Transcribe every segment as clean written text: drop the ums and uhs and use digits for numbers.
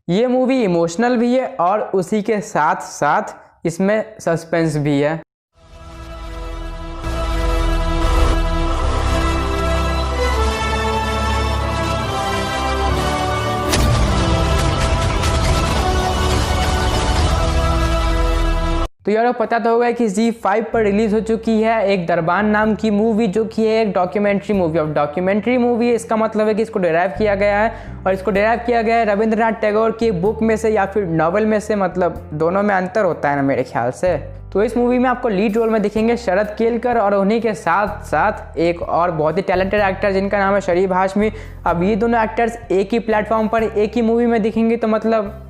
ये movie emotional भी है और उसी के साथ साथ इसमें सस्पेंस भी है। तो यार पता तो होगा कि ZEE5 पर रिलीज हो चुकी है एक दरबान नाम की मूवी, जो कि है एक डॉक्यूमेंट्री मूवी। अब डॉक्यूमेंट्री मूवी इसका मतलब है कि इसको डिराइव किया गया है, और इसको डिराइव किया गया है रविंद्रनाथ टैगोर की बुक में से या फिर नॉवल में से। मतलब दोनों में अंतर होता है ना मेरे ख्याल से। तो इस मूवी में आपको लीड रोल में दिखेंगे शरद केलकर, और उन्हीं के साथ साथ एक और बहुत ही टैलेंटेड एक्टर जिनका नाम है शरीफ हाशमी। अब ये दोनों एक्टर्स एक ही प्लेटफॉर्म पर एक ही मूवी में दिखेंगे, तो मतलब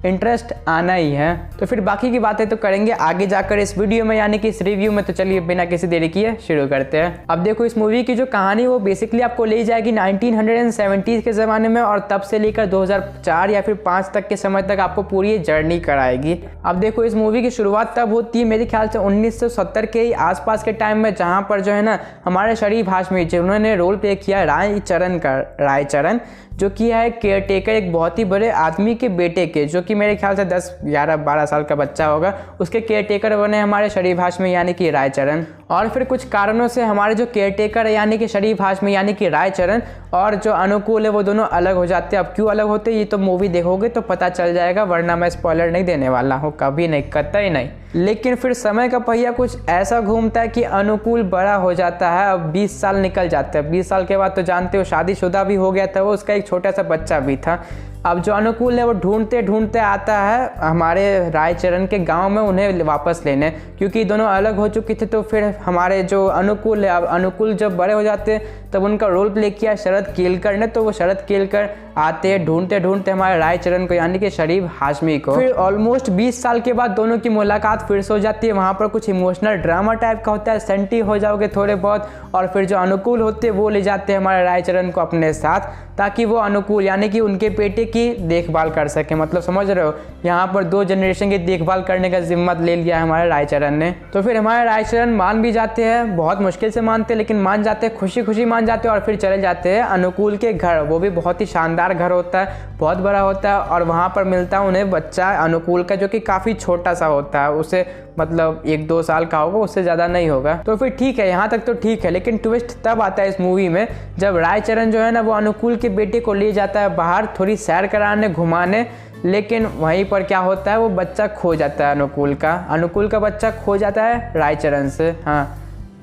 इंटरेस्ट आना ही है। तो फिर बाकी की बातें तो करेंगे आगे जाकर इस वीडियो में, यानी कि इस रिव्यू में। तो चलिए बिना किसी देरी किए शुरू करते हैं। अब देखो, इस मूवी की जो कहानी वो बेसिकली आपको ले जाएगी 1970s के ज़माने में, और तब से लेकर 2004 या फिर 5 तक के समय तक आपको पूरी जर्नी कराएगी। अब देखो, इस मूवी की शुरुआत तब होती है मेरे ख्याल से 1970 के ही आसपास के टाइम में, जहाँ पर जो है ना हमारे शरीफ हाशमी जिन्होंने रोल प्ले किया रायचरण, जो कि है केयर टेकर एक बहुत ही बड़े आदमी के बेटे के, जो कि मेरे ख्याल से 10, 11, 12 साल का बच्चा होगा, उसके केयर टेकर बने हमारे शरीफ हाशमी यानी कि रायचरण। और फिर कुछ कारणों से हमारे जो केयर टेकर है यानी कि शरीफ हाशमी यानी कि रायचरण और जो अनुकूल है वो दोनों अलग हो जाते हैं। अब क्यों अलग होते हैं ये तो मूवी देखोगे तो पता चल जाएगा, वरना मैं स्पॉइलर नहीं देने वाला हूँ, कभी नहीं, कतई नहीं। लेकिन फिर समय का पहिया कुछ ऐसा घूमता है कि अनुकूल बड़ा हो जाता है। अब 20 साल निकल जाते हैं। 20 साल के बाद तो जानते हो शादीशुदा भी हो गया था वो, उसका एक छोटा सा बच्चा भी था। अब जो अनुकूल है वो ढूंढते ढूंढते आता है हमारे रायचरण के गांव में उन्हें वापस लेने, क्योंकि दोनों अलग हो चुके थे। तो फिर हमारे जो अनुकूल है, अब अनुकूल जब बड़े हो जाते हैं तब उनका रोल प्ले किया शरद केलकर ने। तो वो शरद केलकर आते ढूंढते ढूंढते हमारे रायचरण को यानी कि शरीफ हाशमी को। फिर ऑलमोस्ट 20 साल के बाद दोनों की मुलाकात फिर से हो जाती है। वहाँ पर कुछ इमोशनल ड्रामा टाइप का होता है, सेंटी हो जाओगे थोड़े बहुत। और फिर जो अनुकूल होते हैं वो ले जाते हैं हमारे रायचरण को अपने साथ, ताकि वो अनुकूल यानी कि उनके बेटे की देखभाल कर सके। मतलब समझ रहे हो, यहाँ पर 2 जनरेशन की देखभाल करने का जिम्मा ले लिया है हमारे रायचरण ने। तो फिर हमारे रायचरण मान भी जाते हैं, बहुत मुश्किल से मानते हैं लेकिन मान जाते हैं, खुशी खुशी मान जाते हैं। और फिर चले जाते हैं अनुकूल के घर। वो भी बहुत ही शानदार घर होता है, बहुत बड़ा होता है। और वहाँ पर मिलता है उन्हें बच्चा अनुकूल का, जो कि काफ़ी छोटा सा होता है, उसे मतलब 1-2 साल का होगा, उससे ज़्यादा नहीं होगा। तो फिर ठीक है, यहाँ तक तो ठीक है। लेकिन ट्विस्ट तब आता है इस मूवी में जब रायचरण जो है ना वो अनुकूल के बेटे को ले जाता है बाहर थोड़ी सैर कराने, घुमाने। लेकिन वहीं पर क्या होता है, वो बच्चा खो जाता है अनुकूल का बच्चा खो जाता है रायचरण से। हाँ,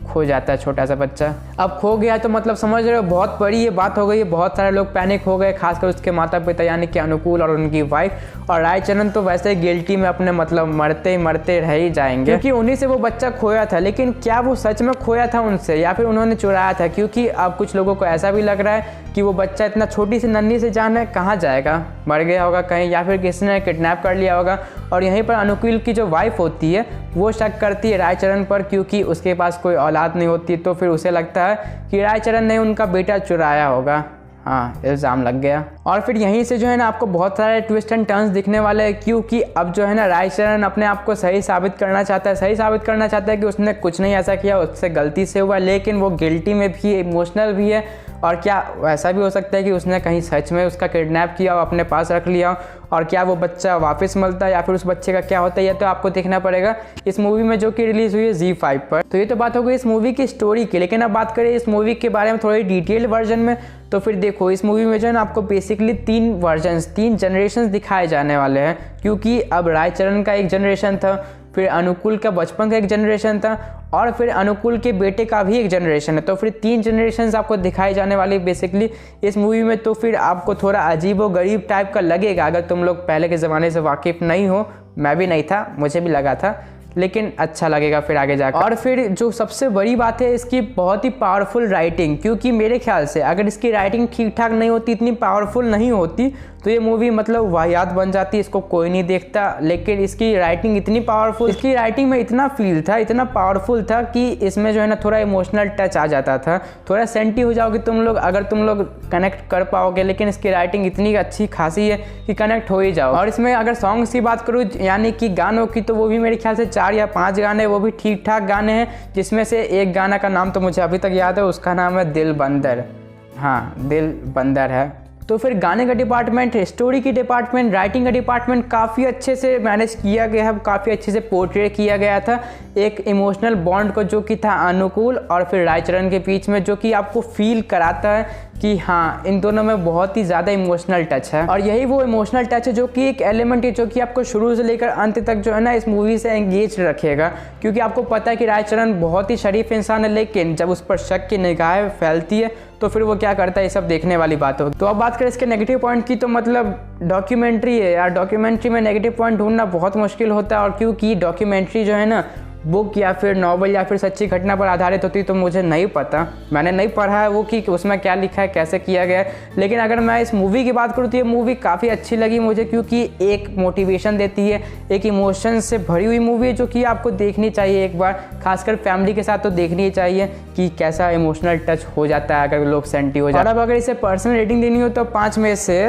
खो जाता है छोटा सा बच्चा। अब खो गया तो मतलब समझ रहे हो बहुत बड़ी ये बात हो गई है। बहुत सारे लोग पैनिक हो गए, खासकर उसके माता पिता यानी कि अनुकूल और उनकी वाइफ। और रायचरण तो वैसे गिल्टी में अपने मतलब मरते ही मरते रह ही जाएंगे, क्योंकि उन्हीं से वो बच्चा खोया था। लेकिन क्या वो सच में खोया था उनसे या फिर उन्होंने चुराया था? क्योंकि अब कुछ लोगों को ऐसा भी लग रहा है कि वो बच्चा इतना छोटी सी नन्ही से जान है, कहाँ जाएगा, मर गया होगा कहीं, या फिर किसी ने किडनैप कर लिया होगा। और यहीं पर अनुकूल की जो वाइफ होती है वो शक करती है रायचरण पर, क्योंकि उसके पास कोई औलाद नहीं होती। तो फिर उसे लगता है कि रायचरण ने उनका बेटा चुराया होगा। हाँ, इल्ज़ाम लग गया। और फिर यहीं से जो है ना आपको बहुत सारे ट्विस्ट एंड टर्न्स दिखने वाले हैं, क्योंकि अब जो है ना रायचरण अपने आप को सही साबित करना चाहता है कि उसने कुछ नहीं ऐसा किया, उससे गलती से हुआ। लेकिन वो गिल्टी में भी, इमोशनल भी है। और क्या ऐसा भी हो सकता है कि उसने कहीं सच में उसका किडनैप किया और अपने पास रख लिया, और क्या वो बच्चा वापस मिलता है या फिर उस बच्चे का क्या होता है, ये तो आपको देखना पड़ेगा इस मूवी में, जो कि रिलीज़ हुई है ZEE5 पर। तो ये तो बात हो गई इस मूवी की स्टोरी की। लेकिन अब बात करें इस मूवी के बारे में थोड़ी डिटेल वर्जन में, तो फिर देखो इस मूवी में जो है ना आपको बेसिकली 3 जनरेशन दिखाए जाने वाले हैं। क्योंकि अब रायचरण का एक जनरेशन था, फिर अनुकूल का बचपन का एक जनरेशन था, और फिर अनुकूल के बेटे का भी एक जनरेशन है। तो फिर 3 जनरेशन आपको दिखाई जाने वाली बेसिकली इस मूवी में। तो फिर आपको थोड़ा अजीब व गरीब टाइप का लगेगा अगर तुम लोग पहले के ज़माने से वाकिफ़ नहीं हो। मैं भी नहीं था, मुझे भी लगा था, लेकिन अच्छा लगेगा फिर आगे जाकर। और फिर जो सबसे बड़ी बात है इसकी बहुत ही पावरफुल राइटिंग, क्योंकि मेरे ख्याल से अगर इसकी राइटिंग ठीक ठाक नहीं होती, इतनी पावरफुल नहीं होती, तो ये मूवी मतलब वाहियात बन जाती, इसको कोई नहीं देखता। लेकिन इसकी राइटिंग इतनी पावरफुल, इसकी राइटिंग में इतना फील था, इतना पावरफुल था कि इसमें जो है ना थोड़ा इमोशनल टच आ जाता था, थोड़ा सेंटी हो जाओगे तुम लोग अगर तुम लोग कनेक्ट कर पाओगे। लेकिन इसकी राइटिंग इतनी अच्छी खासी है कि कनेक्ट हो ही जाओ। और इसमें अगर सॉन्ग्स की बात करूँ यानी कि गानों की, तो वो भी मेरे ख्याल से 4 या 5 गाने, वो भी ठीक ठाक गाने हैं। जिसमें से एक गाना का नाम तो मुझे अभी तक याद है, उसका नाम है दिल बंदर। हाँ, दिल बंदर है, तो फिर गाने का डिपार्टमेंट, स्टोरी की डिपार्टमेंट, राइटिंग का डिपार्टमेंट काफ़ी अच्छे से मैनेज किया गया है, काफ़ी अच्छे से पोर्ट्रेट किया गया था एक इमोशनल बॉन्ड को जो कि था अनुकूल और फिर रायचरण के बीच में, जो कि आपको फील कराता है कि हाँ इन दोनों में बहुत ही ज़्यादा इमोशनल टच है। और यही वो इमोशनल टच है जो कि एक एलिमेंट है जो कि आपको शुरू से लेकर अंत तक जो है ना इस मूवी से एंगेज रखेगा, क्योंकि आपको पता है कि रायचरण बहुत ही शरीफ इंसान है, लेकिन जब उस पर शक की निगाहें फैलती है तो फिर वो क्या करता है, ये सब देखने वाली बात हो। तो अब बात करें इसके नेगेटिव पॉइंट की, तो मतलब डॉक्यूमेंट्री है यार, डॉक्यूमेंट्री में नेगेटिव पॉइंट ढूंढना बहुत मुश्किल होता है। और क्योंकि डॉक्यूमेंट्री जो है ना बुक या फिर नॉवल या फिर सच्ची घटना पर आधारित होती, तो मुझे नहीं पता, मैंने नहीं पढ़ा है वो कि उसमें क्या लिखा है, कैसे किया गया है। लेकिन अगर मैं इस मूवी की बात करूँ तो ये मूवी काफ़ी अच्छी लगी मुझे, क्योंकि एक मोटिवेशन देती है, एक इमोशन से भरी हुई मूवी है जो कि आपको देखनी चाहिए एक बार, खासकर फैमिली के साथ तो देखनी ही चाहिए कि कैसा इमोशनल टच हो जाता है अगर लोग सेंटी हो जाते हैं। और अब अगर इसे पर्सनल रेटिंग देनी हो तो 5 में से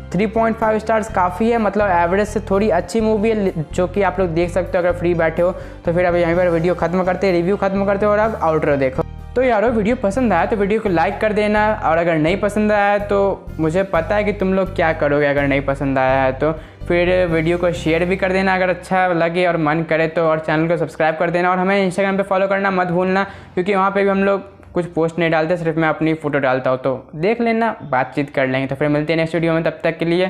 3.5 स्टार्स काफ़ी है, मतलब एवरेज से थोड़ी अच्छी मूवी है जो कि आप लोग देख सकते हो अगर फ्री बैठे हो। तो फिर अब यहीं पर वीडियो खत्म करते हैं, रिव्यू खत्म करते हो और अब आउटरो देखो। तो यारो वीडियो पसंद आया तो वीडियो को लाइक कर देना, और अगर नहीं पसंद आया है तो मुझे पता है कि तुम लोग क्या करोगे अगर नहीं पसंद आया है तो फिर वीडियो को शेयर भी कर देना अगर अच्छा लगे और मन करे तो, और चैनल को सब्सक्राइब कर देना। और हमें इंस्टाग्राम पे फॉलो करना मत भूलना, क्योंकि वहाँ पे भी हम लोग कुछ पोस्ट नहीं डालते, सिर्फ मैं अपनी फ़ोटो डालता हूँ, तो देख लेना, बातचीत कर लेंगे। तो फिर मिलते हैं नेक्स्ट वीडियो में, तब तक के लिए